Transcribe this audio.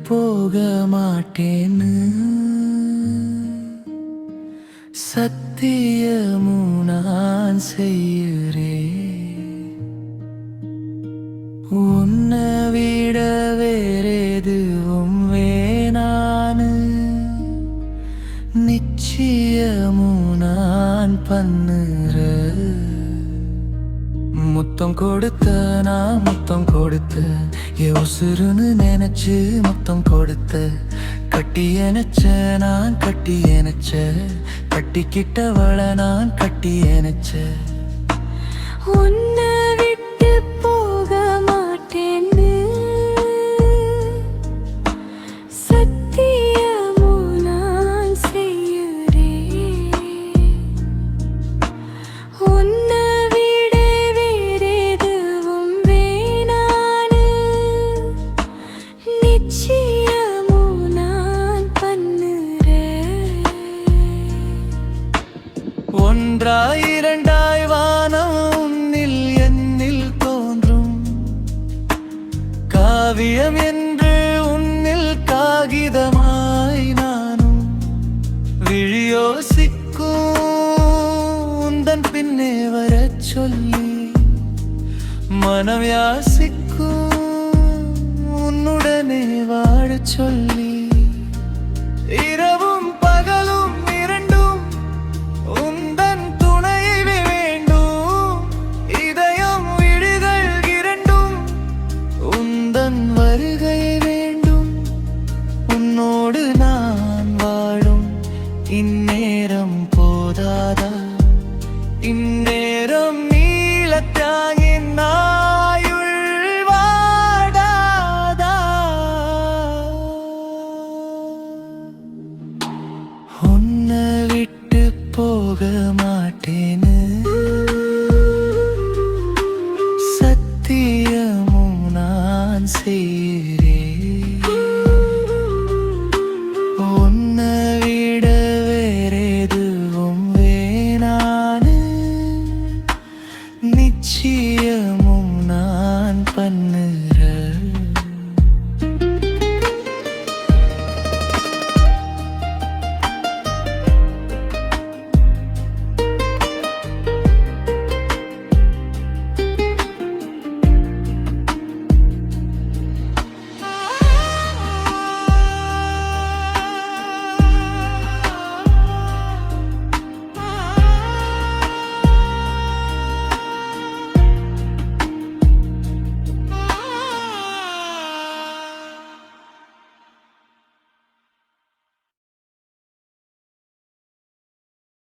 போக மாட்டேன்னு சத்தியமும் நான் செய்கிறேன். உன்னை விட வேறெதுவும் வேணான்னு நிச்சயமும் நான் பண்ணுறேன். முத்தம் கொடுத்த நான் முத்தம் கொடுத்த உசுருன்னு நினைச்சு முத்தம் கொடுத்த கட்டி எனச்ச நான் கட்டி எனச்ச கட்டிக்கிட்டவள நான் கட்டி எனச்ச. உன்னை விட்டு போக மாட்டேன்னு சத்தியமும் நான் செய்கிறேன். உன்னை விட வேறெதுவும் வேணான்னு நிச்சயமும் நான் பண்ணுறேன். ஒன்றாய் இரண்டாய் வானம் உன்னில் என்னில் தோன்றும் காவியம் என்று உன்னில் காகிதமாய் நானும் விழியோசிக்கும் உந்தன் பின்னே வரச் சொல்லி மனம் யாசிக்கும் உன்னுடனே வாழச் சொல்லி